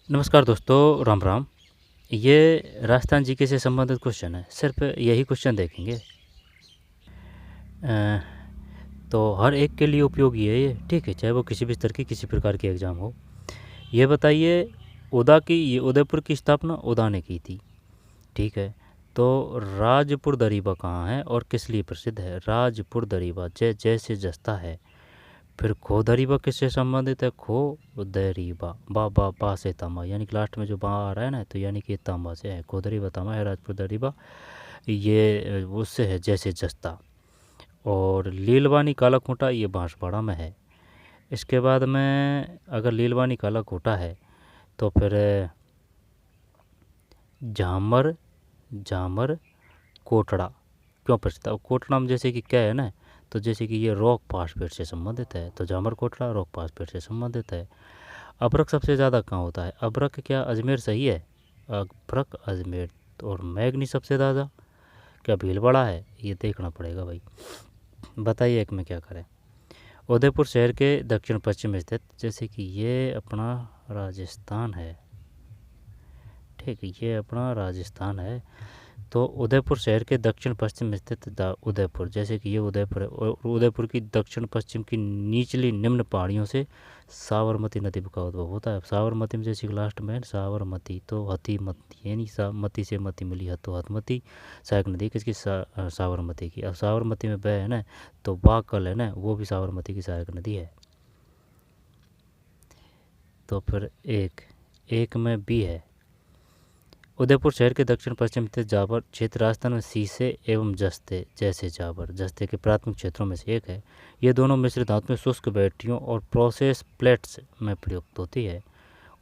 नमस्कार दोस्तों, राम राम। ये राजस्थान जीके से संबंधित क्वेश्चन है, सिर्फ यही क्वेश्चन देखेंगे। अ, तो हर एक के लिए उपयोगी है ये, ठीक है, चाहे वो किसी भी स्तर की किसी प्रकार की एग्ज़ाम हो। ये बताइए, ये उदयपुर की स्थापना उदा ने की थी, ठीक है। तो राजपुर दरीबा कहाँ है और किस लिए प्रसिद्ध है? राजपुर दरीबा जैसे जस्ता है। फिर खो दरीबा किससे संबंधित है? खो दरीबा बा से तांबा, यानी कि लास्ट में जो बा आ रहा है ना, तो यानी कि तांबा से है। खो दरीबा तांबा है, राजपुर दरीबा ये उससे है, जैसे जस्ता। और लीलवानी काला खूंटा ये बांसवाड़ा में है। इसके बाद में अगर लीलवानी काला खूंटा है तो फिर झामर झामर कोटड़ा क्यों प्रसिद्ध है? कोटड़ा में जैसे कि क्या है ना, तो जैसे कि ये रॉक फास्फेट से संबंधित है, तो जामर कोटड़ा रॉक फास्फेट से संबंधित है। अभ्रक सबसे ज़्यादा कहाँ होता है? अभ्रक क्या अजमेर सही है? अभ्रक अजमेर। और मैग्नी सबसे ज़्यादा क्या भीलवाड़ा है? ये देखना पड़ेगा भाई। बताइए एक में क्या करें। उदयपुर शहर के दक्षिण पश्चिम स्थित, जैसे कि ये अपना राजस्थान है, ठीक है, ये अपना राजस्थान है। तो उदयपुर शहर के दक्षिण पश्चिम स्थित उदयपुर, जैसे कि ये उदयपुर है, और उदयपुर की दक्षिण पश्चिम की निचली निम्न पहाड़ियों से साबरमती नदी का उद्भव होता है। साबरमती में जैसे कि लास्ट में है साबरमती, तो हती मती, यानी मती से मती मिली है, तो हतमती सहायक नदी किसकी? साबरमती की। अब साबरमती में बह है ना, तो बाकल है ना, वो भी साबरमती की सहायक नदी है। तो फिर एक में बी है। उदयपुर शहर के दक्षिण पश्चिम स्थित जाबर क्षेत्र राजस्थान में सीसे एवं जस्ते, जैसे जाबर जस्ते के प्राथमिक क्षेत्रों में से एक है। ये दोनों मिश्र धातुएं शुष्क बैटरियों और प्रोसेस प्लेट्स में प्रयुक्त होती है।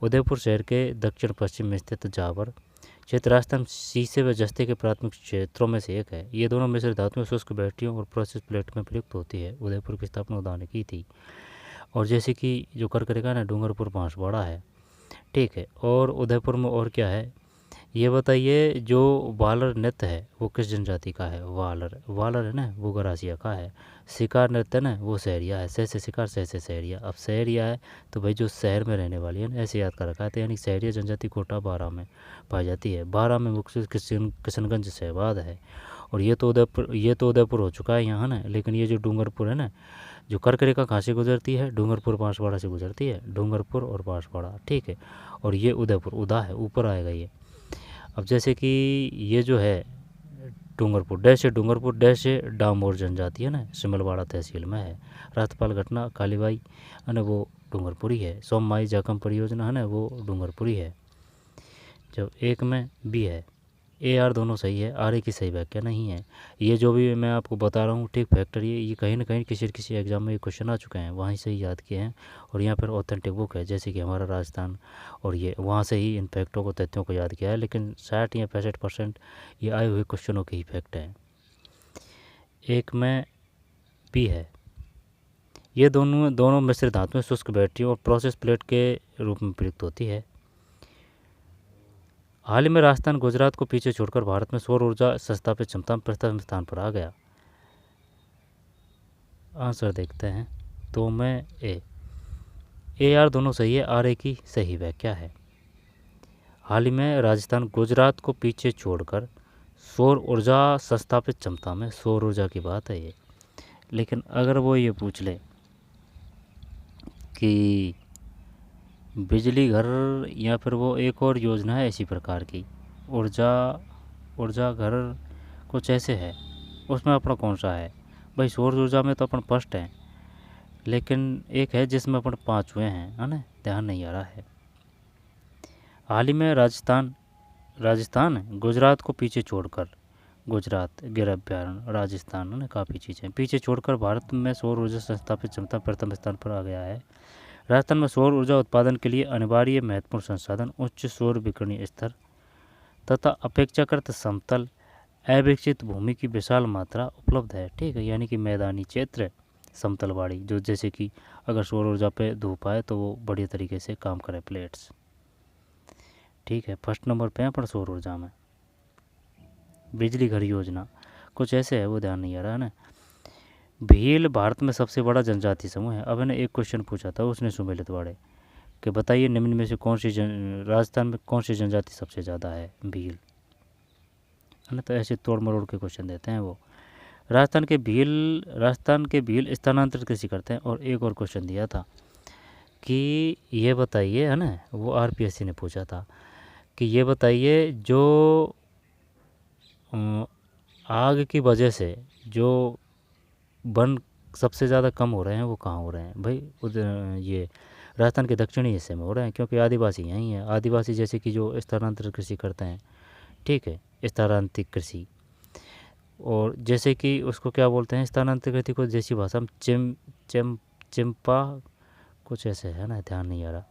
उदयपुर शहर के दक्षिण पश्चिम में स्थित जाबर क्षेत्र राजस्थान सीसे व जस्ते के प्राथमिक क्षेत्रों में से एक है। ये दोनों मिश्र धातुएं शुष्क बैटरियों और प्रोसेस प्लेट में प्रयुक्त होती है। उदयपुर की स्थापना उदा ने की थी। और जैसे कि जो करकरेगा ना, डूंगरपुर बांसवाड़ा है, ठीक है। और उदयपुर में और क्या है ये बताइए। जो वालर नृत्य है वो किस जनजाति का है? वालर है ना, वो गरासिया का है। शिकार नृत्य है ना, वो सहरिया है। सह से शिकार, सह से सहरिया। अब सहरिया है तो भाई जो शहर में रहने वाली है ना, ऐसे याद कर रखा है। तो यानी सहरिया जनजाति कोटा बारह में पाई जाती है। बारह में मुख्य किशनगंज शहबाद है। और ये तो उदयपुर हो चुका है यहाँ ना, लेकिन ये जो डूंगरपुर है ना, जो कर्करेखा कहाँ से गुजरती है? डूंगरपुर बांसवाड़ा से गुजरती है। डूंगरपुर और बांसवाड़ा, ठीक है। और ये उदयपुर उदा है, ऊपर आएगा ये। अब जैसे कि ये जो है डूंगरपुर डैश है डामोर जनजाति है ना, सिमलवाड़ा तहसील में है। रातपाल घटना कालीबाई है ना, वो डूंगरपुरी है। सोममाई जाकम परियोजना है ना, वो डूंगरपुरी है। जब एक में बी है। ए आर दोनों सही है, आर ए की सही व्याख्या नहीं है। ये जो भी मैं आपको बता रहा हूँ, ठीक फैक्टर, ये कहीं ना कहीं किसी न किसी एग्जाम में ये क्वेश्चन आ चुके हैं, वहीं से ही याद किए हैं। और यहाँ पर ऑथेंटिक बुक है, जैसे कि हमारा राजस्थान, और ये वहाँ से ही इन फैक्टों को, तथ्यों को याद किया है। लेकिन 60 या 65% ये आए हुए क्वेश्चनों के ही फैक्ट हैं। एक में बी है। ये दोनों दोनों मिश्र धातुएं शुष्क बैटरियों और प्रोसेस प्लेट के रूप में प्रयुक्त होती है। हाल ही में राजस्थान गुजरात को पीछे छोड़कर भारत में सौर ऊर्जा संस्थापित क्षमता में प्रथम स्थान पर आ गया। आंसर देखते हैं। तो में ए आर दोनों सही है, आर ए की सही व्याख्या है। हाल ही में राजस्थान गुजरात को पीछे छोड़कर सौर ऊर्जा संस्थापित क्षमता में, सौर ऊर्जा की बात है ये। लेकिन अगर वो ये पूछ ले कि बिजली घर, या फिर वो एक और योजना है इसी प्रकार की, ऊर्जा ऊर्जा घर कुछ ऐसे है, उसमें अपना कौन सा है? भाई सौर ऊर्जा में तो अपन फर्स्ट हैं, लेकिन एक है जिसमें अपन पाँचवें हैं, है ना, ध्यान नहीं आ रहा है। हाल ही में राजस्थान गुजरात को पीछे छोड़कर, गुजरात गिर अभ्यारण्य राजस्थान ने काफ़ी चीज़ें पीछे छोड़कर भारत में सौर ऊर्जा संस्थापित क्षमता प्रथम स्थान पर आ गया है। राजस्थान में सौर ऊर्जा उत्पादन के लिए अनिवार्य महत्वपूर्ण संसाधन उच्च सौर विकिरणीय स्तर तथा अपेक्षाकृत समतल अविकसित भूमि की विशाल मात्रा उपलब्ध है, ठीक है। यानी कि मैदानी क्षेत्र, समतल बाड़ी, जो जैसे कि अगर सौर ऊर्जा पे धूप आए तो वो बढ़िया तरीके से काम करे, प्लेट्स, ठीक है। फर्स्ट नंबर पे है पर सौर ऊर्जा में। बिजली घर योजना कुछ ऐसे है, वो ध्यान नहीं आ रहा है ना। भील भारत में सबसे बड़ा जनजाति समूह है। अब मैंने एक क्वेश्चन पूछा था, उसने सुमेलित वाड़े कि बताइए निम्न में से राजस्थान में कौन सी जनजाति सबसे ज़्यादा है? भील, है ना। तो ऐसे तोड़ मरोड़ के क्वेश्चन देते हैं वो। राजस्थान के भील स्थानांतरित कृषि करते हैं। और एक और क्वेश्चन दिया था कि ये बताइए, है ना, वो आरपीएससी ने पूछा था कि ये बताइए जो आग की वजह से जो वन सबसे ज़्यादा कम हो रहे हैं वो कहाँ हो रहे हैं? भाई ये राजस्थान के दक्षिणी हिस्से में हो रहे हैं, क्योंकि आदिवासी यहीं हैं। आदिवासी जैसे कि जो स्थानांतरित कृषि करते हैं, ठीक है, स्थानांतरित कृषि। और जैसे कि उसको क्या बोलते हैं स्थानांतरित कृषि को देसी भाषा में चिंपा कुछ ऐसे है ना, ध्यान नहीं आ रहा।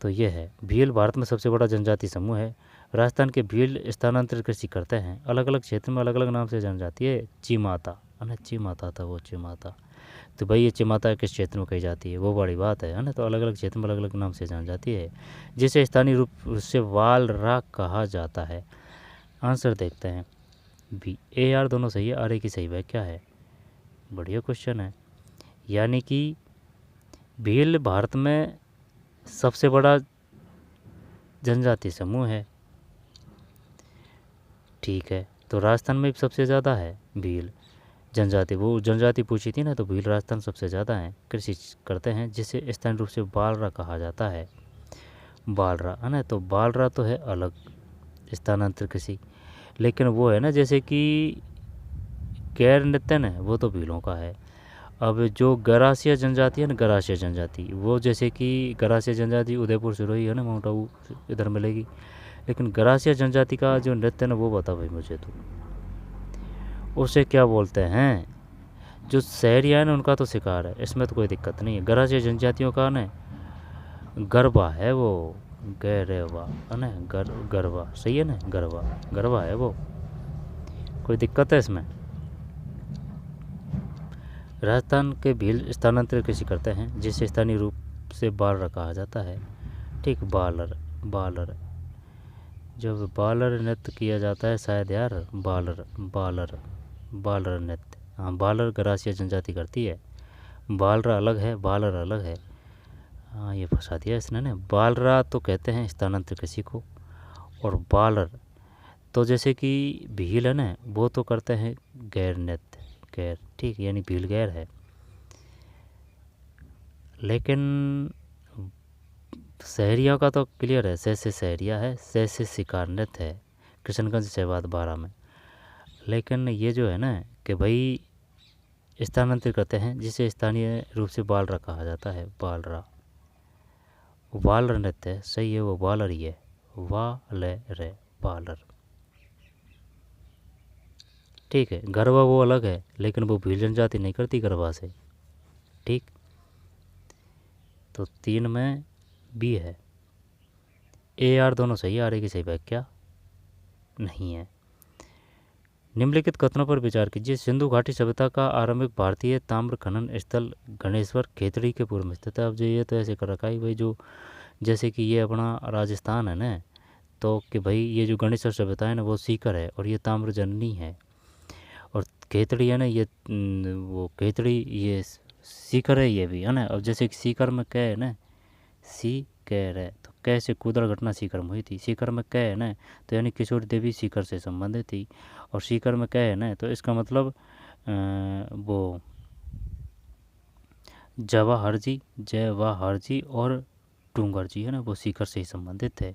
तो ये है, भील भारत में सबसे बड़ा जनजाति समूह है। राजस्थान के भील स्थानांतरित कृषि करते हैं। अलग अलग क्षेत्र में अलग अलग नाम से जनजाति है। चिमाता, है ना, चिमाता था वो, चिमाता। तो भाई ये चिमाता किस क्षेत्र में कही जाती है, वो बड़ी बात है ना। तो अलग अलग क्षेत्र में अलग अलग नाम से जान जाती है, जिसे स्थानीय रूप से वालरा कहा जाता है। आंसर देखते हैं। बी, ए आर दोनों सही है, आर ए की सही व्याख्या है। बढ़िया क्वेश्चन है। यानी कि भील भारत में सबसे बड़ा जनजाति समूह है, ठीक है। तो राजस्थान में भी सबसे ज़्यादा है भील जनजाति। वो जनजाति पूछी थी ना, तो भील राजस्थान सबसे ज़्यादा है। कृषि करते हैं जिसे स्थानीय रूप से बालरा कहा जाता है। बालरा, है ना। तो बालरा तो है अलग स्थानांतरित कृषि, लेकिन वो है ना जैसे कि गैर नृत्यन है, वो तो भीलों का है। अब जो गरासिया जनजाति है ना, गरासिया जनजाति, वो जैसे कि गरासिया जनजाति उदयपुर सिरोही है ना, माउंट आबू इधर मिलेगी। लेकिन गरासिया जनजाति का जो नृत्य है ना, वो बता भाई मुझे तो, उसे क्या बोलते हैं? जो शहरिया है ना, उनका तो शिकार है, इसमें तो कोई दिक्कत नहीं है। गरासिया जनजातियों का ना गरबा है वो, गरबा, है ना, गरबा सही है ना, गरबा गरबा है वो, कोई दिक्कत है इसमें? राजस्थान के भील स्थानांतरित कृषि करते हैं जिसे स्थानीय रूप से बालर कहा जाता है, ठीक। बालर, बालर, जब बालर नृत्य किया जाता है शायद यार, बालर बालर बालर नृत्य, हाँ, बालर गरासिया जनजाति करती है। बालरा अलग है, बालर अलग है। हाँ, ये फंसा दिया इसने ने। बालरा तो कहते हैं स्थानांतरित कृषि को, और बालर तो जैसे कि भील है ना, वो तो करते हैं गैर नृत्य, गैर, ठीक, यानी भील गैर है। लेकिन शहरियों का तो क्लियर है, से शहरिया है, से शिकार नृत्य है, किशनगंज शहबाद 12 में। लेकिन ये जो है ना कि भाई स्थानांतरित करते हैं जिसे स्थानीय रूप से बालरा कहा जाता है, बालरा, बालर नृत्य है, सही है, वो बालर ही है, वालर, बालर, ठीक है। गरबा वो अलग है, लेकिन वो भील जनजाति नहीं करती गरबा से, ठीक। तो 3 में बी है। ए आर दोनों सही, आर ए की सही व्याख्या नहीं है। निम्नलिखित कथनों पर विचार कीजिए। सिंधु घाटी सभ्यता का आरंभिक भारतीय ताम्र खनन स्थल गणेश्वर खेतड़ी के पूर्व में स्थित है। अब जो ये तो ऐसे कर रखा है भाई, जो जैसे कि ये अपना राजस्थान है ना, तो कि भाई ये जो गणेश्वर सभ्यता है ना, वो सीकर है और ये ताम्र जननी है। और खेतड़ी है ना, ये वो खेतड़ी ये सीकर है, ये भी है ना। अब जैसे कि सीकर में क्या है ना, सी कह है, तो कैसे कूदड़ घटना सीकर में हुई थी। सीकर में क्या है ना, तो यानी किशोर देवी सीकर से संबंधित थी। और सीकर में क्या है ना, तो इसका मतलब वो जवाहर जी और टूंगर जी है ना, वो सीकर से ही संबंधित थे,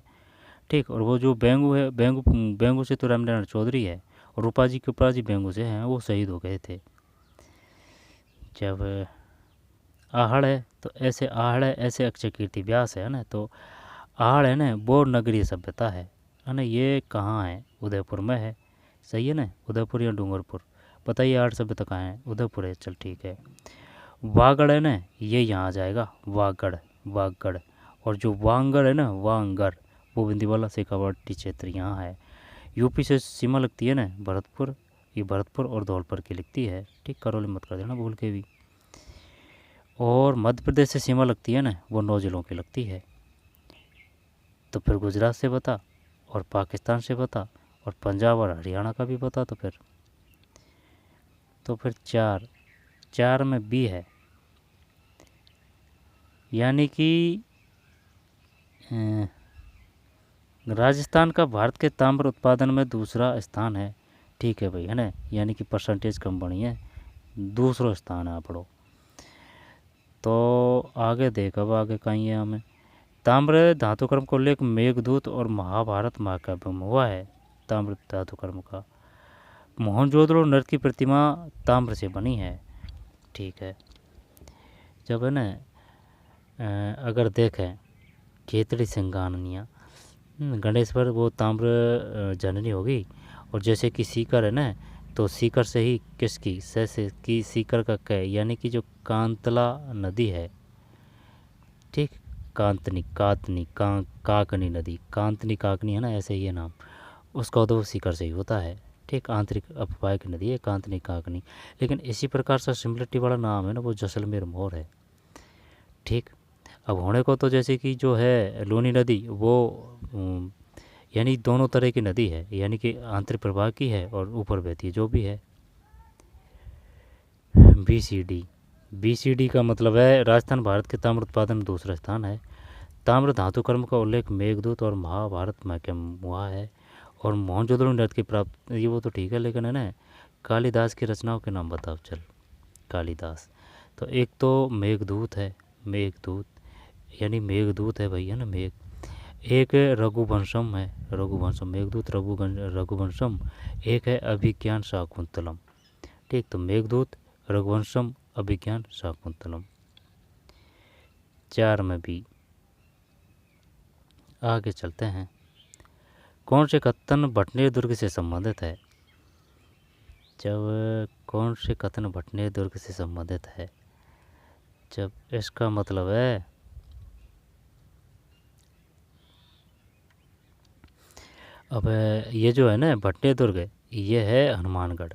ठीक। और वो जो बेंगू है, बेंगू से तो रामनारायण चौधरी है, और रूपा जी कृपा जी बेंगू से हैं, वो शहीद हो गए थे। जब आहड़ है, तो ऐसे आहड़ है, ऐसे अक्षय कीर्ति व्यास है ना। तो आहड़ है ना, वो नगरीय सभ्यता है ना। ये कहाँ है? उदयपुर में है, सही है ना, उदयपुर या डूंगरपुर। बताइए आहड़ सभ्यता कहाँ है? उदयपुर है, चल ठीक है। वागड़ है ना, ये यहाँ आ जाएगा, वागड़, वागड़। और जो वांगड़ है ना, वांगड़, वो बिंदीवाला शेखावाटी क्षेत्र यहाँ है। यूपी से सीमा लगती है ना भरतपुर, ये भरतपुर और धौलपुर की लगती है, ठीक। करौली मत कर देना भूल के भी। और मध्य प्रदेश से सीमा लगती है ना, वो 9 जिलों की लगती है। तो फिर गुजरात से बता, और पाकिस्तान से बता, और पंजाब और हरियाणा का भी बता। तो फिर 4 में बी है, यानी कि राजस्थान का भारत के ताम्र उत्पादन में दूसरा स्थान है। ठीक है भाई, है ना, यानी कि परसेंटेज कम बनी है, दूसरा स्थान है आपड़ो। तो आगे देख, अब आगे कहीं है हमें। ताम्र धातु कर्म को लेकर मेघदूत और महाभारत महाकाव्य में हुआ है। ताम्र धातु कर्म का मोहनजोदड़ो नृत्य की प्रतिमा ताम्र से बनी है। ठीक है, जब है ना अगर देखें खेतड़ी सिंगानिया गणेश पर वो ताम्र जननी होगी, और जैसे कि सीकर है ना, तो सीकर से ही किसकी से की सीकर का कै, यानी कि जो कांतला नदी है, ठीक, कांतनी कातनी काकनी नदी, कांतनी काकनी है ना, ऐसे ही है नाम उसका, उद्भव सीकर से ही होता है। ठीक, आंतरिक अपवाय की नदी है कांतनी काकनी। लेकिन इसी प्रकार से सिमिलरिटी वाला नाम है ना, वो जैसलमेर मोर है। ठीक, अब होने को तो जैसे कि जो है लूनी नदी वो यानी दोनों तरह की नदी है, यानी कि आंतरिक प्रवाह की है और ऊपर बहती है, जो भी है। BCD का मतलब है राजस्थान भारत के ताम्र उत्पादन में दूसरा स्थान है। ताम्र धातु कर्म का उल्लेख मेघदूत और महाभारत में हुआ है। और मोहनजोदड़ो नृत्य की प्राप्त, ये वो तो ठीक है, लेकिन है ना कालिदास की रचनाओं के नाम बताओ। चल, कालिदास तो एक तो मेघदूत है, मेघदूत यानी मेघदूत है भाई, है ना मेघ। एक रघुवंशम है, रघुवंशम मेघदूत रघुवंशम। एक है अभिज्ञान शाकुंतलम। ठीक, तो मेघदूत रघुवंशम अभिज्ञान शाकुंतलम। 4 में भी आगे चलते हैं। कौन से कथन भटनेर दुर्ग से संबंधित है? जब कौन से कथन भटनेर दुर्ग से संबंधित है, जब इसका मतलब है अब ये जो है ना भटनेर दुर्ग, ये है हनुमानगढ़।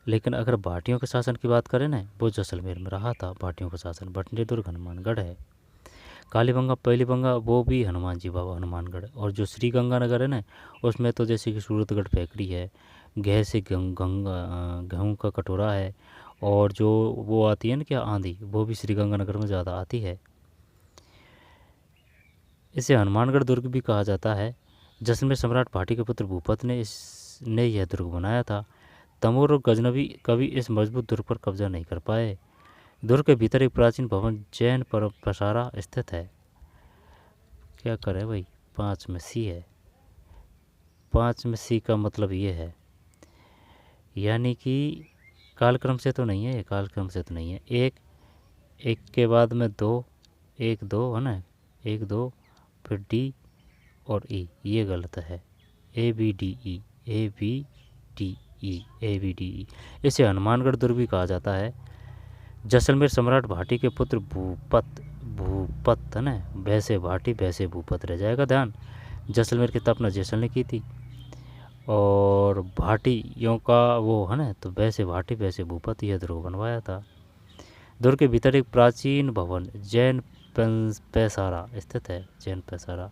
लेकिन अगर भाटियों के शासन की बात करें ना, वो जैसलमेर में रहा था भाटियों का शासन। भटनेर दुर्ग हनुमानगढ़ है। कालीबंगा पहलीबंगा वो भी हनुमान जी बाबा हनुमानगढ़। और जो श्री गंगानगर है ना, उसमें तो जैसे कि सूरतगढ़ फैक्ट्री है, गह से गेहूँ का कटोरा है, और जो वो आती है ना क्या आंधी, वो भी श्री गंगानगर में ज़्यादा आती है। इसे हनुमानगढ़ दुर्ग भी कहा जाता है। जैसलमेर सम्राट भाटी के पुत्र भूपत ने यह दुर्ग बनाया था। तैमूर और गजनवी कभी इस मजबूत दुर्ग पर कब्जा नहीं कर पाए। दुर्ग के भीतर एक प्राचीन भवन जैन परंपरा स्थित है। क्या करे भाई, 5 में सी है। 5 में सी का मतलब ये है, यानी कि कालक्रम से तो नहीं है, कालक्रम से तो नहीं है। एक के बाद में 2, 1 2 है ना, 1 2 फिर डी और ई, ये गलत है। ABDE ABDE इसे हनुमानगढ़ दुर्ग भी कहा जाता है। जैसलमेर सम्राट भाटी के पुत्र भूपत है ना, वैसे भाटी वैसे भूपत रह जाएगा ध्यान। जैसलमेर की स्थापना जैसल ने की थी, और भाटियों का वो है ना, तो वैसे भाटी वैसे भूपत यह दुर्ग बनवाया था। दुर्ग के भीतर एक प्राचीन भवन जैन पैसारा स्थित है, जैन पैसारा।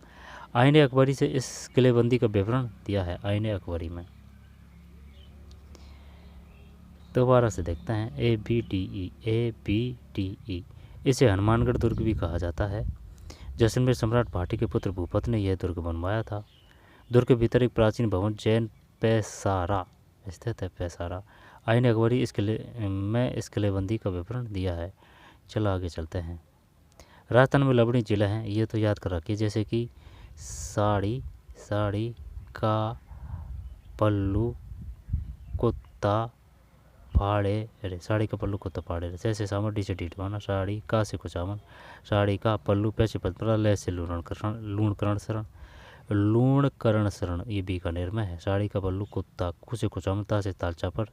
आईने अकबरी से इस किलेबंदी का विवरण दिया है, आईने अकबरी में। दोबारा से देखते हैं, ABDE इसे हनुमानगढ़ दुर्ग भी कहा जाता है। जैसलमेर सम्राट भाटी के पुत्र भूपत ने यह दुर्ग बनवाया था। दुर्ग के भीतर एक प्राचीन भवन जैन पैसारा स्थित है, पैसारा। आईने अकबरी इस किलेबंदी का विवरण दिया है। चलो आगे चलते हैं। राजस्थान में लवणी जिला हैं, ये तो याद कर रखिए, जैसे कि साड़ी का पल्लू कुत्ता फाड़े रे, साड़ी का पल्लू कुत्ता फाड़े रे, जैसे सामर डी से डीटवाना, साड़ी का से कुचामन, साड़ी का पल्लू पैसे पदपरा, ले से लूणकरण शरण, ये बीकानेर में है। साड़ी का पल्लू कुत्ता कुसे कुचामन, ता से तालचा पर,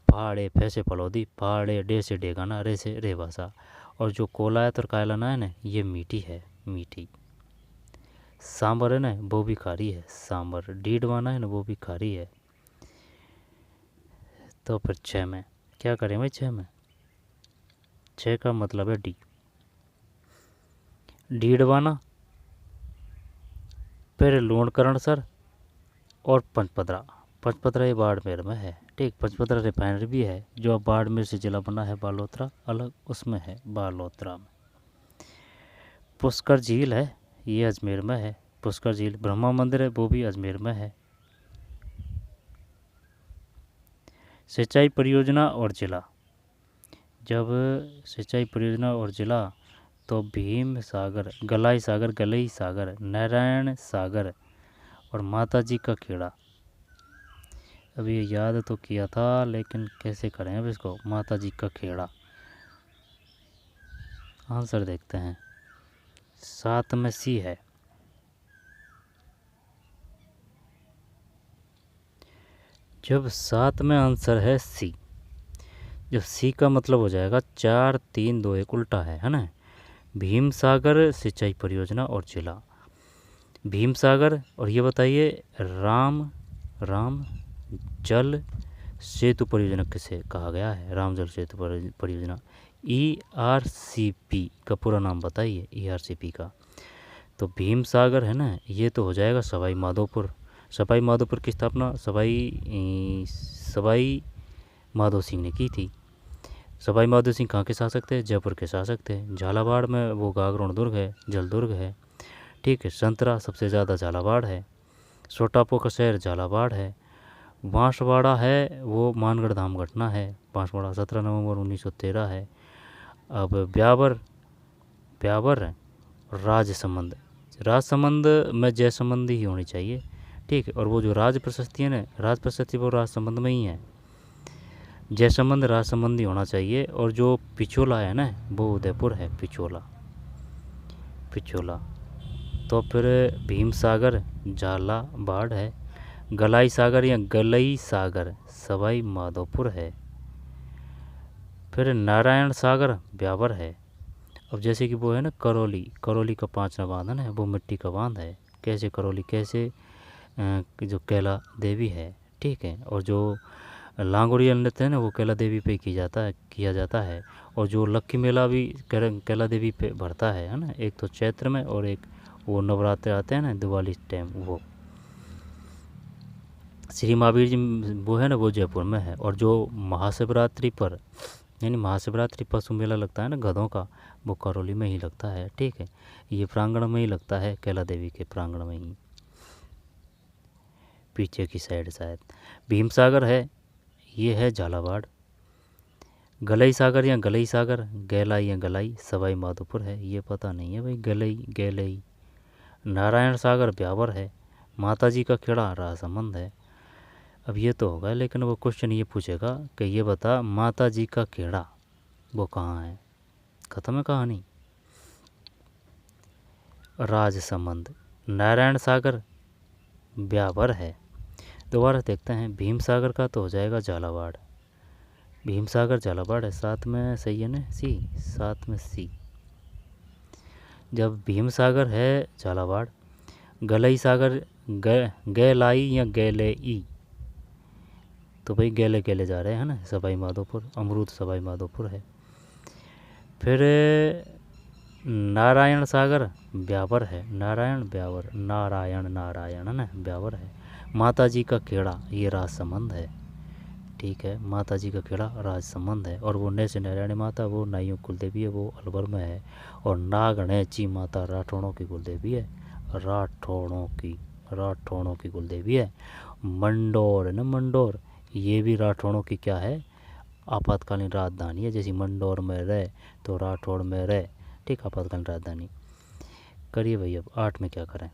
फाड़े फैसे फलोदी, फाड़े डे से डेगाना, रे से रे भाषा। और जो कोलायत और कायलाना है ना, ये मीठी है, मीठी। सांबर है ना, वो भी खारी है, सांबर। डीडवाना है ना, वो भी खारी है। तो फिर 6 में क्या करें भाई, 6 का मतलब है डी, डीडवाना, फिर लूणकरण सर और पंचपदरा ये बाड़मेर में है। ठीक, पंचपदरा रिफाइनरी भी है, जो अब बाड़मेर से जिला बना है बालोतरा, अलग उसमें है बालोतरा में। पुष्कर झील है, ये अजमेर में है। पुष्कर झील, ब्रह्मा मंदिर है, वो भी अजमेर में है। सिंचाई परियोजना और जिला, जब सिंचाई परियोजना और जिला तो भीम सागर, गलाई सागर, गलई सागर, नारायण सागर और माताजी का खेड़ा। अभी ये याद तो किया था लेकिन कैसे करें अब इसको। माताजी का खेड़ा, आंसर देखते हैं। 7 में सी है। जब 7 में आंसर है सी, जब सी का मतलब हो जाएगा 4 3 2 1 उल्टा है ना। भीम सागर सिंचाई परियोजना और जिला, भीम सागर। और ये बताइए राम जल सेतु परियोजना किसे कहा गया है? राम जल सेतु परियोजना, ERCP का पूरा नाम बताइए, ERCP का। तो भीम सागर है ना, ये तो हो जाएगा सवाई माधोपुर। सवाई माधोपुर की स्थापना सवाई माधो सिंह ने की थी। सवाई माधो सिंह कहाँ के शासक थे? जयपुर के शासक थे। झालावाड़ में वो गागरोण दुर्ग है, जल दुर्ग है, ठीक है। संतरा सबसे ज़्यादा झालावाड़ है। छोटापो का शहर झालावाड़ है। बांसवाड़ा है वो मानगढ़ धाम घटना है। बांसवाड़ा 17 नवंबर 1913 है। अब ब्यावर राजसमंद में जयसमंद ही होनी चाहिए, ठीक है। और वो जो राज प्रशस्ति है ना, राज प्रशस्ति वो राजसमंद में ही है। जयसमंद राजसमंद ही होना चाहिए। और जो पिछोला है ना, वो उदयपुर है। पिछोला। तो फिर भीम सागर झालावाड़ है। गलाई सागर या गलई सागर सवाई माधोपुर है। फिर नारायण सागर ब्यावर है। अब जैसे कि वो है ना करौली का 5वां बांध है, वो मिट्टी का बांध है। कैसे करौली, कैसे जो कैला देवी है, ठीक है। और जो लांगोड़िया नृत्य है ना, वो कैला देवी पे किया जाता है। और जो लक्की मेला भी कैला देवी पे भरता है ना, एक तो चैत्र में और एक वो नवरात्र आते हैं ना दिवाली टाइम। वो श्री महावीर जी वो है ना, वो जयपुर में है। और जो महाशिवरात्रि पर यानी महाशिवरात्रि पशु मेला लगता है ना गधों का, वो करौली में ही लगता है, ठीक है। ये प्रांगण में ही लगता है, कैला देवी के प्रांगण में ही, पीछे की साइड शायद। भीम सागर है, ये है झालावाड़। गलई सागर या गलई सागर, गैलाई या गलाई सवाई माधोपुर है। ये पता नहीं है भाई, गैलई। नारायण सागर ब्यावर है। माताजी का खेड़ा राजसमंद है। अब ये तो होगा, लेकिन वो क्वेश्चन ये पूछेगा कि ये बता माताजी का खेड़ा वो कहाँ है। खत्म है कहानी। राजसमंद। नारायण सागर ब्यावर है। दोबारा देखते हैं। भीम सागर का तो हो जाएगा झालावाड़। भीम सागर झालावाड़ है। 7 में सही है ना सी, 7 में सी। जब भीम सागर है झालावाड़, गलई सागर गैलाई या गैलेई, तो भाई गैले जा रहे हैं ना सवाई माधोपुर। अमरूद सवाई माधोपुर है। फिर नारायण सागर ब्यावर है। नारायण है ना, ब्यावर है। माताजी का खेड़ा ये राजसमंद है, ठीक है। माताजी का खेड़ा राजसमंद है। और वो नैसे नारायणी माता वो नाइयों कुलदेवी है, वो अलवर में है। और नागणेची माता राठौड़ों की कुलदेवी है। राठौड़ों की कुलदेवी है। मंडोर है ना, मंडोर ये भी राठौड़ों की क्या है, आपातकालीन राजधानी है। जैसे मंडोर में रहे तो राठौड़ में रहे, ठीक, आपातकालीन राजधानी। करिए भाई, अब 8 में क्या करें।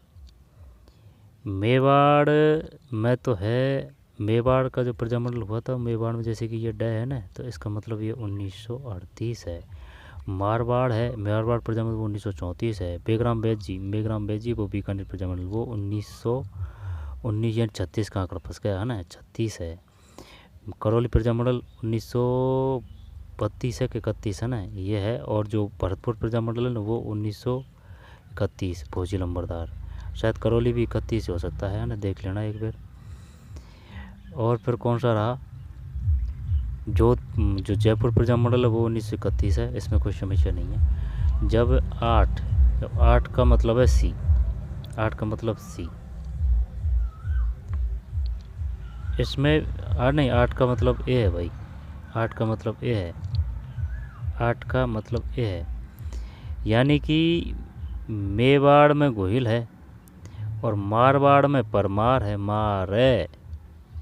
मेवाड़ में तो है, मेवाड़ का जो प्रजामंडल हुआ था मेवाड़ में, जैसे कि ये डे है ना, तो इसका मतलब ये 1938 है। मारवाड़ है, मारवाड़ प्रजामंडल वो 1934 है। बेगराम बेग जी वो बीकानेर प्रजामंडल वो 1936 का आंकड़ा फंस गया है ना, 36 है। करौली प्रजामंडल 1932 है कि 31 है ना, ये है। और जो भरतपुर प्रजामंडल है ना, वो 1931 भोजी लंबरदार। शायद करौली भी 31 हो सकता है ना, देख लेना एक बार। और फिर कौन सा रहा, जो जयपुर प्रजामंडल है वो 1931 है, इसमें कोई समस्या नहीं है। जब 8 का मतलब है सी, 8 का मतलब सी। इसमें नहीं, 8 का मतलब ए है भाई, 8 का मतलब ए है, 8 का मतलब ए है। यानी कि मेवाड़ में गोहिल है और मारवाड़ में परमार है। मारे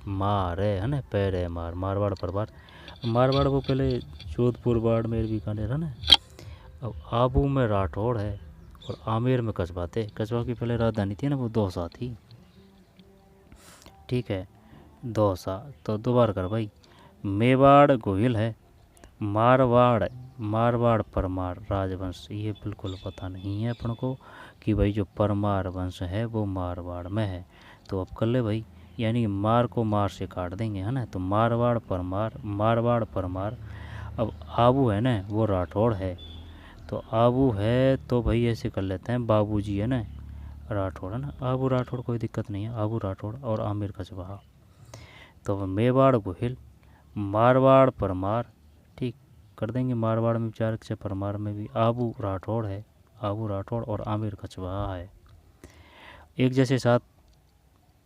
मारे है ना, पैरे मार, मारवाड़ परमार। मारवाड़ वो पहले जोधपुर बाड़ में बीकानेर है ना। अब आबू में राठौड़ है और आमेर में कस्बा थे। कस्बा की पहले राजधानी थी ना, वो दौसा थी। ठीक है, दौसा। तो दोबारा कर भाई, मेवाड़ गोहिल है, मारवाड़ परमार राजवंश। ये बिल्कुल पता नहीं है अपन को कि भाई जो परमार वंश है वो मारवाड़ में है। तो अब कर ले भाई, यानी कि मार को मार से काट देंगे है ना। तो मारवाड़ परमार, मारवाड़ परमार। अब आबू है ना वो राठौड़ है, तो आबू है तो भाई ऐसे कर लेते हैं, बाबूजी है ना राठौड़ है ना। आबू राठौड़ कोई दिक्कत नहीं है, आबू राठौड़ और आमिर कचवाहा। तो मेवाड़ गोहिल, मारवाड़ परमार, ठीक कर देंगे। मारवाड़ में 4 अक्षर, परमार में भी। आबू राठौड़ है, आबू राठौड़ और आमिर कचवाहा है। एक जैसे 7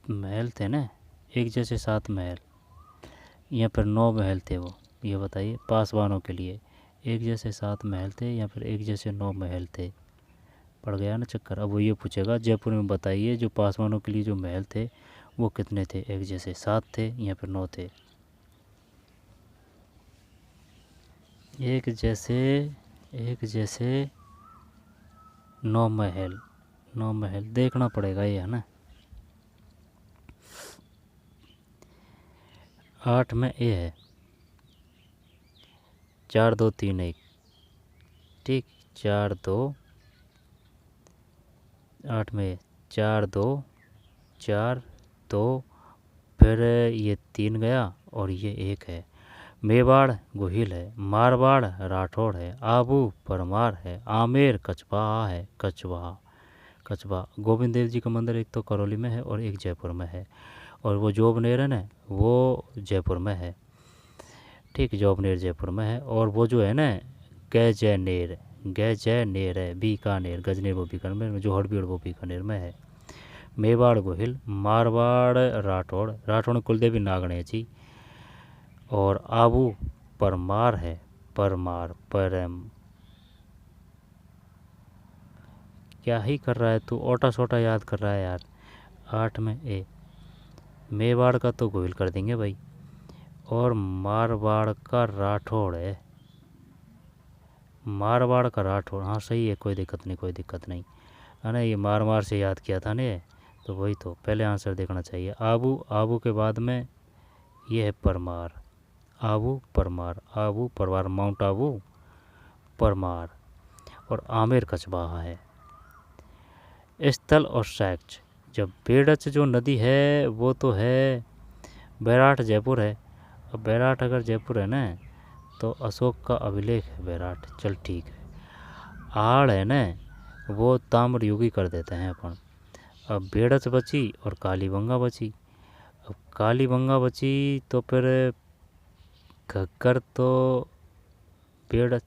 महल थे ना, एक जैसे 7 महल, यहाँ पर 9 महल थे वो। ये बताइए पासवानों के लिए एक जैसे 7 महल थे या फिर एक जैसे 9 महल थे। पड़ गया ना चक्कर। अब वो ये पूछेगा जयपुर में बताइए जो पासवानों के लिए जो महल थे वो कितने थे, एक जैसे 7 थे या फिर 9 थे। एक जैसे 9 महल, 9 महल देखना पड़ेगा ये है ना। 8 में ए है, 4 2 3 1, ठीक 4 2, 8 में 4 2 4 2, फिर ये 3 गया और ये 1 है। मेवाड़ गोहिल है, मारवाड़ राठौड़ है, आबू परमार है, आमेर कचवाहा है। कचवा गोविंद देव जी का मंदिर एक तो करौली में है और एक जयपुर में है। और वो जोबनेर है ना वो जयपुर में है, ठीक जोबनेर जयपुर में है। और वो जो है ना गैजनेर है बीकानेर, गजनेर वो बीकानेर में, जो हड़बीड़ वो बीकानेर में है। मेवाड़ गोहिल, मारवाड़ राठौड़ कुलदेवी नागणे जी। और आबू परमार है, परमार परम। क्या ही कर रहा है तू, ओटा सोटा याद कर रहा है यार। 8 में ए, मेवाड़ का तो गोहिल कर देंगे भाई, और मारवाड़ का राठौड़ है, मारवाड़ का राठौड़। हाँ सही है, कोई दिक्कत नहीं है ना। ये मार से याद किया था ने, तो वही तो पहले आंसर देखना चाहिए। आबू के बाद में ये है परमार, आबू परमार, माउंट आबू परमार। और आमेर कचवाहा है। स्थल और साक्ष्य, जब बेड़च जो नदी है वो तो है बैराठ जयपुर है। अब बैराठ अगर जयपुर है ना तो अशोक का अभिलेख है बैराठ, चल ठीक है। आड़ है ना वो ताम्रयुगी कर देते हैं अपन। अब बेड़च बची और कालीबंगा बची। अब कालीबंगा बची तो फिर घग्गर तो बेड़च,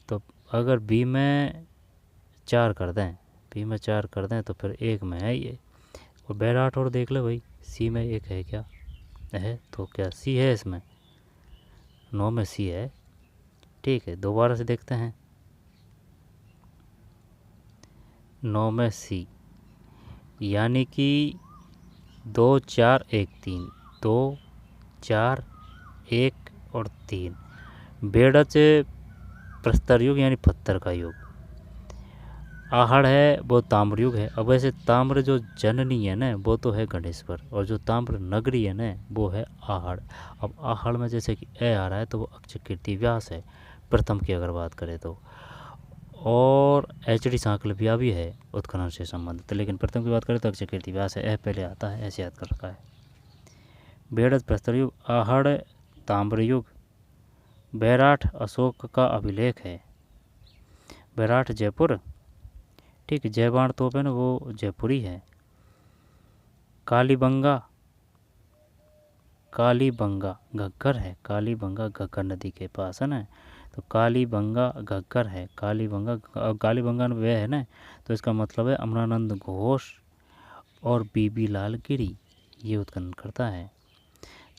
तो अगर बी में 4 कर दें तो फिर 1 में है ये। और बैराठ और देख ले भाई, सी में 1 है क्या है, तो क्या सी है इसमें, 9 में सी है। ठीक है दोबारा से देखते हैं, 9 में सी, यानी कि 2 4 1 3, 2 4 1 और 3। बेड़च प्रस्तर युग यानी पत्थर का युग। आहड़ है वो ताम्र युग है। अब वैसे ताम्र जो जननी है ना वो तो है गणेश्वर, और जो ताम्र नगरी है ना वो है आहड़। अब आहड़ में जैसे कि ए आ रहा है तो वो अक्षय कीर्ति व्यास है प्रथम की अगर बात करें तो। और एच.डी. सांकलपिया भी है उत्खनन से संबंधित, लेकिन प्रथम की बात करें तो अक्षय कीर्ति व्यास है, पहले आता है, ऐसे याद कर रखा है। बेड़च प्रस्तर युग, आहड़ ताम्र युग, बैराठ अशोक का अभिलेख है, बैराठ जयपुर, ठीक है। जयबाण तोप है ना वो जयपुरी है। कालीबंगा घग्गर है, कालीबंगा घग्गर नदी के पास है ना, तो कालीबंगा घग्गर है। कालीबंगा में वह है ना, तो इसका मतलब है अमरानंद घोष और बीबी लाल गिरी ये उत्खनन करता है।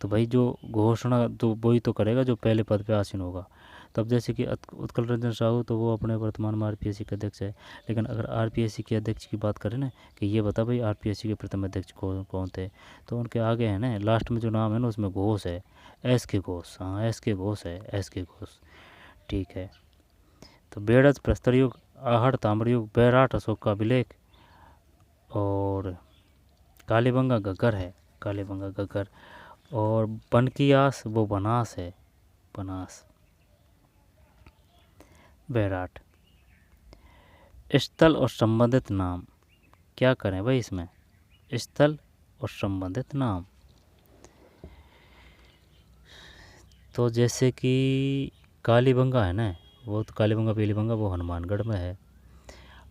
तो भाई जो घोषणा तो वही तो करेगा जो पहले पद पे आसीन होगा। तब जैसे कि उत्कल रंजन साहू तो वो अपने वर्तमान में आरपीएससी के अध्यक्ष है। लेकिन अगर आरपीएससी के अध्यक्ष की बात करें ना कि ये बता भाई आरपीएससी के प्रथम अध्यक्ष कौन कौन थे, तो उनके आगे है ना लास्ट में जो नाम है ना उसमें घोष है, एस के घोष। हाँ एस के घोष है, एस के घोष। ठीक है। तो बेड़ज प्रस्तर युग, आहड़ ताम्र युग, बैराट अशोक का अभिलेख, और कालीबंगा घग्गर है, कालीबंगा घग्गर। और बन की आस वो बनास है, बनास। बैराट। स्थल और संबंधित नाम, क्या करें भाई इसमें, स्थल और संबंधित नाम। तो जैसे कि कालीबंगा है ना, वो तो कालीबंगा पीलीबंगा वो हनुमानगढ़ में है।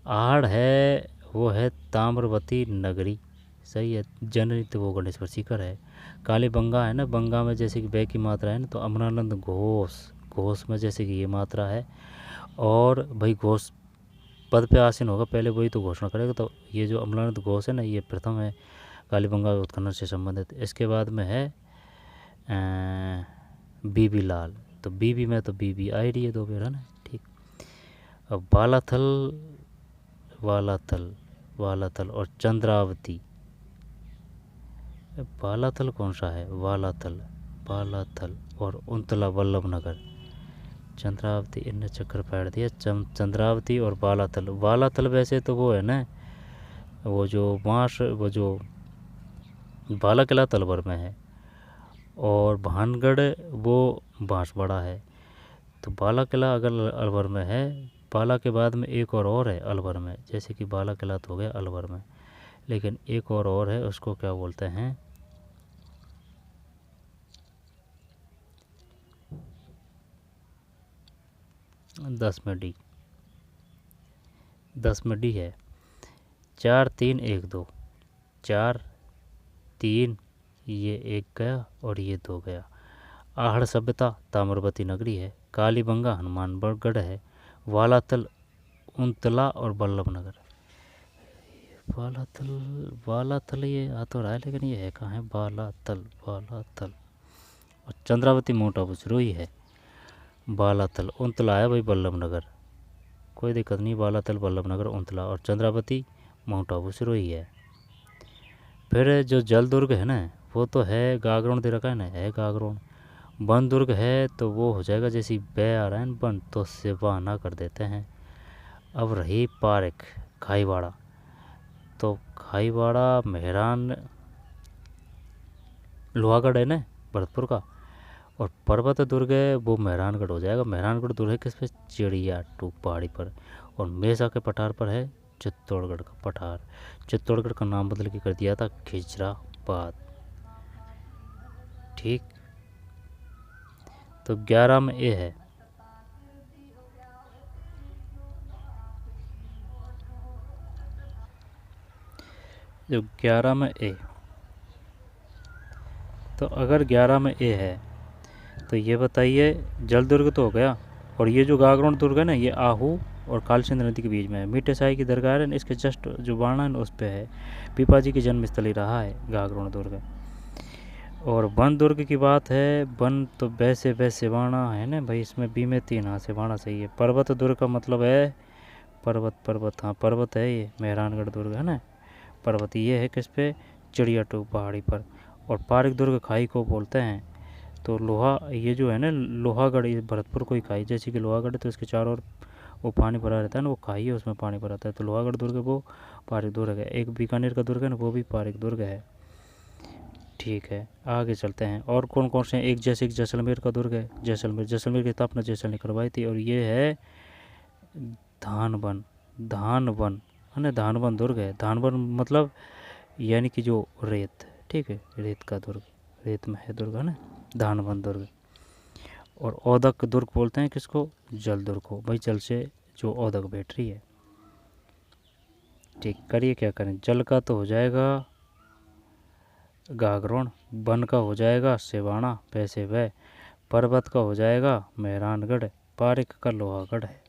आहड़ है वो है ताम्रवती नगरी, सही है। जननी तो वो गणेश्वर शिखर है। कालीबंगा है ना, बंगा में जैसे कि बै की मात्रा है ना, तो अमरानंद घोष, घोष में जैसे कि ये मात्रा है। और भाई घोष पद पे आसीन होगा पहले, वही तो घोषणा करेगा। तो ये जो अमरानंद घोष है ना, ये प्रथम है कालीबंगा उत्खनन से संबंधित। इसके बाद में है बीबी लाल, तो बीबी में तो बीबी आई रही है दो बार है ना। ठीक। अब बालाथल, वालाथल, वालाथल और चंद्रावती। बालाथल कौन सा है, वालाथल, बालाथल और उंतला वल्लभ नगर, चंद्रावती, इनने चक्कर पैर दिया। चंद्रावती और बालाथल। बालाथल वैसे तो वो है ना, वो जो बांस, वो जो बाला किला तलवर में है, और भानगढ़ वो बांसवाड़ा है। तो बाला किला अगर अलवर में है, बाला के बाद में एक और है अलवर में, जैसे कि बाला किला तो हो गया अलवर में, लेकिन एक और है, उसको क्या बोलते हैं, दस में डी, 10 में डी है। 4 3 1 2, 4 3, ये 1 गया और ये 2 गया। आहड़ सभ्यता ताम्रवती नगरी है। कालीबंगा हनुमानगढ़ है। वालाथल उंतला और बल्लभ नगर। वालाथल, वालाथल ये आ तो रहा है, लेकिन ये है कहाँ है, बालाथल, बालाथल। और चंद्रावती माउंट आबू सिरोही है। बालाथल उंतला है भाई बल्लभ नगर, कोई दिक्कत नहीं। बालाथल बल्लभ नगर उंतला, और चंद्रावती माउंट आबू सिरोही है। फिर जो जल दुर्ग है ना, वो तो है गागरोन दे रखा है ना, है गागरोन। वन दुर्ग है तो वो हो जाएगा, जैसे बै आ रहा है वन तो सिवाना कर देते हैं। अब रही पार्क खाईवाड़ा, तो खाईवाड़ा मेहरान लोहागढ़ है ना भरतपुर का, और पर्वत दुर्ग है वो मेहरानगढ़ हो जाएगा। मेहरानगढ़ दुर्ग है किस पे, चिड़िया टूक पहाड़ी पर। और मेसा के पठार पर है चित्तौड़गढ़ का पठार। चित्तौड़गढ़ का नाम बदल के कर दिया था खिजराबाद। ठीक। तो 11 में ए है, जो 11 में ए, तो अगर 11 में ए है तो ये बताइए, जल दुर्ग तो हो गया, और ये जो गागरोन दुर्ग है ना, ये आहू और कालसिंध नदी के बीच में है। मीठे साई की दरगाह है, इसके जस्ट जो बाणा है उस पर है। पीपा जी की जन्मस्थली रहा है गागरोन दुर्ग। और वन दुर्ग की बात है, वन तो वैसे वैसे बाणा है ना भाई, इसमें बी में 3, हाँ से बाणा सही है। पर्वत दुर्ग का मतलब है पर्वत, पर्वत, हाँ पर्वत है ये, मेहरानगढ़ दुर्ग है ना पर्वत। ये है किस पे, चिड़िया टूक पहाड़ी पर। और पारिक दुर्ग खाई को बोलते हैं। तो लोहा, ये जो है ना लोहागढ़, ये भरतपुर को ही खाई, जैसे कि लोहागढ़ है तो इसके चारों ओर वो पानी भरा रहता है ना, वो खाई है उसमें पानी भरा रहता है। तो लोहागढ़ दुर्ग वो पारिक दुर्ग है। एक बीकानेर का दुर्ग है ना, वो भी पारिक दुर्ग है। ठीक है, आगे चलते हैं। और कौन कौन से हैं, एक जैसे कि जैसलमेर का दुर्ग है, जैसलमेर, जैसलमेर की स्थापना जैसलमेर ने करवाई थी। और ये है धानवन, धानवन है ना, धानवन दुर्ग है। धानवन मतलब यानी कि जो रेत, ठीक है, रेत का दुर्ग, रेत में है दुर्ग है ना, धानवन दुर्ग। और औदक दुर्ग बोलते हैं किसको, जल दुर्ग को, भाई जल से जो औदक बैठ रही है। ठीक, करिए क्या करें, जल का तो हो जाएगा गागरोन, वन का हो जाएगा सिवाना पैसे वह, पर्वत का हो जाएगा मेहरानगढ़, पारिक का लोहागढ़ है।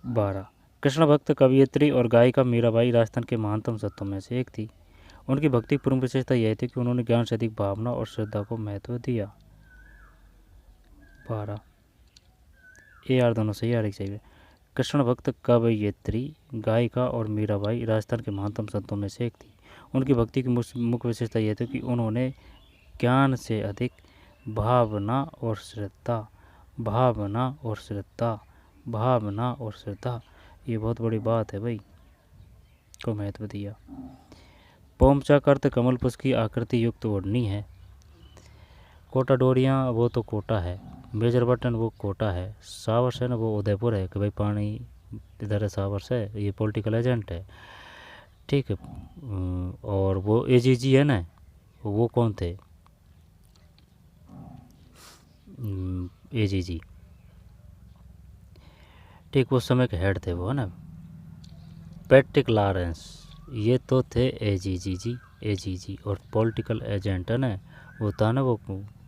12, कृष्ण भक्त कवियत्री और गायिका मीराबाई राजस्थान के महानतम सत्तों में से एक थी। उनकी भक्ति पूर्ण विशेषता यह थी कि उन्होंने ज्ञान से अधिक भावना और श्रद्धा को महत्व दिया। 12, ए आर दोनों सही, आर एक सही है। कृष्ण भक्त कवयित्री, गायिका और मीराबाई राजस्थान के महानतम संतों में से एक थी। उनकी भक्ति की मुख्य विशेषता यह थी कि उन्होंने ज्ञान से अधिक भावना और श्रद्धा, भावना और श्रद्धा, भावना और श्रद्धा, ये बहुत बड़ी बात है भाई, को महत्व दिया। पोमचा का अर्थ कमल पुष्प की आकृति युक्त ओढ़नी है। कोटा डोरियाँ वो तो कोटा है। मेजर बटन वो कोटा है। सावर्स है ना वो उदयपुर है कि भाई पानी इधर है, सावर्स है, ये पॉलिटिकल एजेंट है, ठीक है। और वो एजीजी है ना, वो कौन थे, एजीजी, ठीक, उस समय के हेड थे वो, है ना, पैट्रिक लॉरेंस, ये तो थे एजीजी जी, एजीजी। और पॉलिटिकल एजेंट है ना वो था ना वो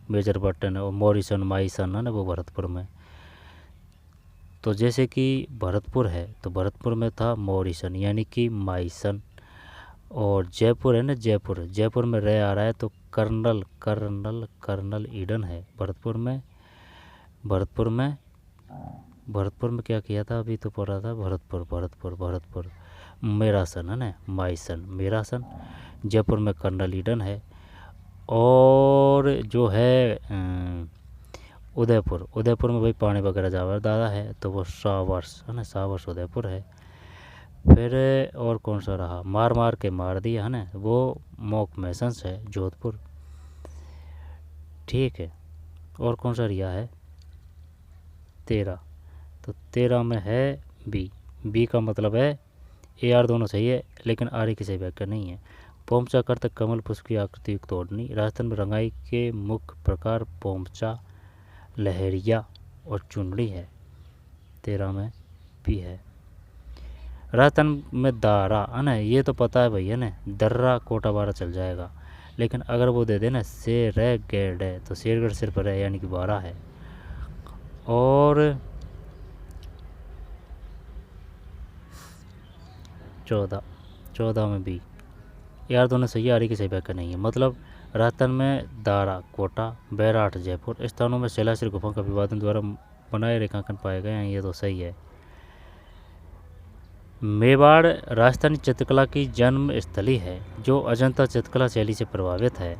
मेजर बटन है, और मॉरिसन माइसन है ना वो भरतपुर में। तो जैसे कि भरतपुर है तो भरतपुर में था मॉरिसन यानी कि माइसन, और जयपुर है ना जयपुर, जयपुर में रह आ रहा है तो कर्नल कर्नल कर्नल ईडन है भरतपुर में। भरतपुर में भरतपुर में क्या किया था, अभी तो पढ़ा था, भरतपुर भरतपुर भरतपुर मेरासन है ना, माइसन मेरासन। जयपुर में कर्नल ईडन है। और जो है उदयपुर, उदयपुर में भाई पानी वगैरह जावर दादा है तो वो सावर्स है ना, सावर्स उदयपुर है। फिर और कौन सा रहा, मार मार के मार दिया है ना, वो मोक मैसन्स है जोधपुर, ठीक है। और कौन सा रिया है, 13, तो 13 में है बी, बी का मतलब है ए आर दोनों सही है लेकिन आर की सही व्याख्या नहीं है। पोमचा करता कमल पुष्प की आकृति युक्त ओढ़नी। राजस्थान में रंगाई के मुख्य प्रकार पोमचा, लहरिया और चुनड़ी है। 13 में भी है। राजस्थान में दारा है ना, ये तो पता है भैया ना, दर्रा कोटा बारा चल जाएगा, लेकिन अगर वो दे देना शेर है गेड है तो शेरगढ़ सिर्फ है यानी कि 12 है। और 14 में भी यार दोनों सही, आ रही की सही व्याख्या नहीं है। मतलब राजस्थान में दारा कोटा, बैराठ जयपुर स्थानों में शैलाश्री गुफा का विवादन द्वारा बनाए रेखांकन पाए गए हैं, ये तो सही है। मेवाड़ राजस्थानी चित्रकला की जन्म स्थली है जो अजंता चित्रकला शैली से प्रभावित है।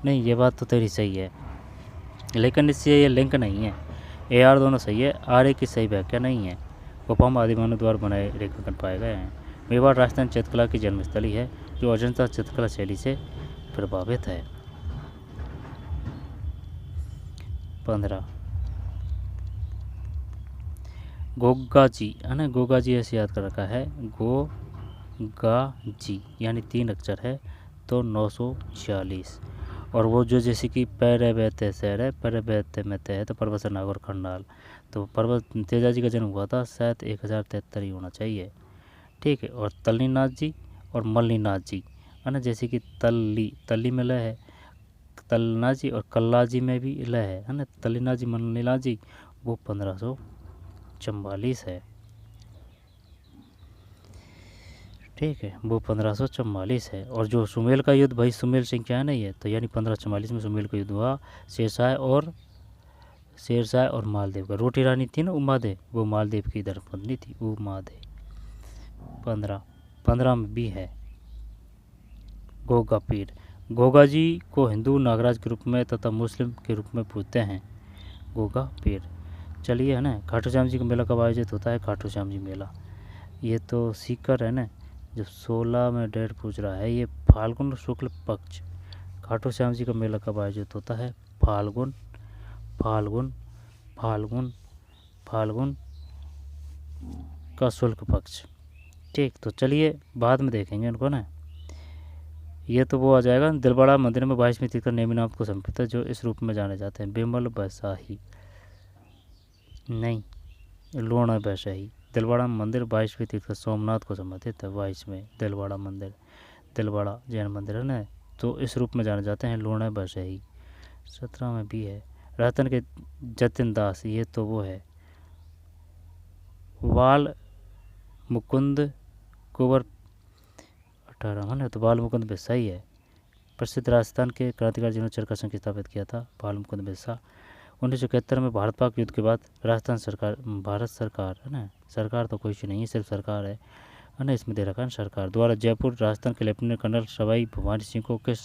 नहीं, ये बात तो तेरी सही है लेकिन इससे ये लिंक नहीं है। ए आर दोनों सही है, आर ए की सही व्याख्या नहीं है। गुफा आदिमानव द्वारा बनाए रेखांकन पाए गए हैं। मेवाड़ राजस्थान चित्रकला की जन्मस्थली है जो अजंता चित्रकला शैली से प्रभावित है। 15 गोगा जी है ना, गोगा जी ऐसे याद कर रखा है, गोगा जी यानी 3 अक्षर है तो 946। और वो जो जैसे कि पैरे बहते शहर है, पैरे बहते में तय है तो पर्वत नागौर खंडाल, तो पर्वत तेजा जी का जन्म हुआ था शायद 1073 ही होना चाहिए, ठीक है। और तल्लीनाथ जी और मल्लीनाथ जी है ना, जैसे कि तल्ली में लय है तल्लीनाथ जी, और कल्ला जी में भी लय है ना, तल्लीनाथ जी मल्लीनाथ जी, वो 1544 है, ठीक है, वो 1544 है। और जो सुमेल का युद्ध भाई, सुमेल संख्या है ना ये, तो यानी 1544 में सुमेल का युद्ध हुआ शेरशाह और मालदेव का। रोटी रानी थी ना उमादे, वो मालदेव की धर्मपत्नी थी उमादे। 15 में भी है गोगा पीर। गोगा जी को हिंदू नागराज के रूप में तथा मुस्लिम के रूप में पूजते हैं, गोगा पीर। चलिए है ना, खाटू श्याम जी का मेला कब आयोजित होता है, खाटू श्याम जी मेला, ये तो सीकर है ना, जब 16 में डेट पूछ रहा है, ये फाल्गुन शुक्ल पक्ष। खाटू श्याम जी का मेला कब आयोजित होता है, फाल्गुन फाल्गुन फाल्गुन फाल्गुन का शुक्ल पक्ष, ठीक। तो चलिए बाद में देखेंगे इनको ना। ये तो वो आ जाएगा, दिलवाड़ा मंदिर में 22वीं तीर्थकर नेमिनाथ को समर्पित है जो इस रूप में जाने जाते हैं, बिमल बैसाही, नहीं लोना बैसाही। दिलवाड़ा मंदिर 22वीं तीर्थकर सोमनाथ को समर्पित है, 22वें दिलवाड़ा मंदिर, दिलवाड़ा जैन मंदिर है ना, तो इस रूप में जाने जाते हैं लोना बैसाही। 17 में भी है। राजस्थान के जतिन दास, ये तो वो है वाल मुकुंद कुंवर, 18 है ना, तो बाल मुकुंद बिरसा ही है। प्रसिद्ध राजस्थान के क्रांतिकारी जिन्होंने चरखा संघ स्थापित किया था, बाल मुकुंद बिरसा। 1971 में भारत पाक युद्ध के बाद राजस्थान सरकार, भारत सरकार है ना, सरकार तो कोई सी नहीं है, सिर्फ सरकार है ना, इसमें दे रखा है सरकार द्वारा जयपुर राजस्थान के लेफ्टिनेंट कर्नल सवाई भवानी सिंह को किस,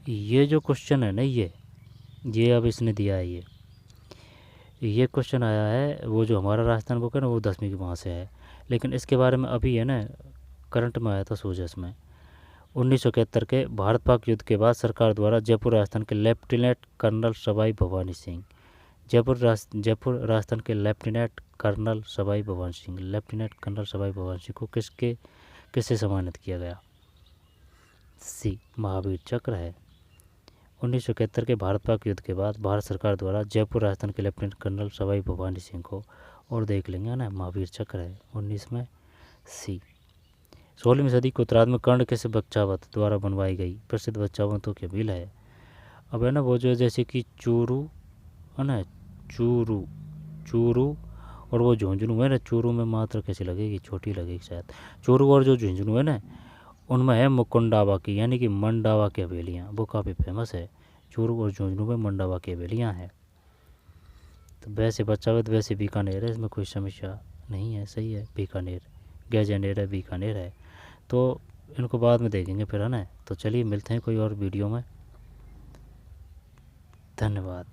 ये जो क्वेश्चन है ना, ये अब इसने दिया है, ये क्वेश्चन आया है, वो जो हमारा राजस्थान बुक है ना वो 10वीं की वहाँ से है, लेकिन इसके बारे में अभी है ना करंट में आया था सोजस में। 1971 के भारत पाक युद्ध के बाद सरकार द्वारा जयपुर राजस्थान के लेफ्टिनेंट कर्नल सवाई भवानी सिंह, जयपुर राजस्थान के lieutenant colonel Sawai Bhawani Singh, lieutenant colonel Sawai Bhawani Singh को किससे सम्मानित किया गया? सी, महावीर चक्र है। 1971 के भारत पाक युद्ध के बाद भारत सरकार द्वारा जयपुर राजस्थान के लेफ्टिनेंट कर्नल सवाई भवानी सिंह को, और देख लेंगे ना, महावीर चक्र है 19 में, सी। 16वीं सदी के उत्तरार्ध में कर्ण किस बच्चावत द्वारा बनवाई गई प्रसिद्ध बच्चावतों की मिल है? अब है ना वो जो जैसे कि चूरू है ना, चूरू और वो झुंझुनू है ना, चूरू में मात्रा कैसी लगेगी, छोटी लगेगी शायद। चूरू और जो झुंझुनू है ना, उनमें है मुकुंडावा की यानी कि मंडावा की हवेलियाँ, वो काफ़ी फेमस है। चूरू और झुंझुनू में मंडावा की हवेलियाँ हैं। तो वैसे बच्चावत वैसे बीकानेर है, इसमें कोई समस्या नहीं है, सही है, बीकानेर, गैजेंडेर है, बीकानेर है। तो इनको बाद में देखेंगे फिर, है ना। तो चलिए मिलते हैं कोई और वीडियो में, धन्यवाद।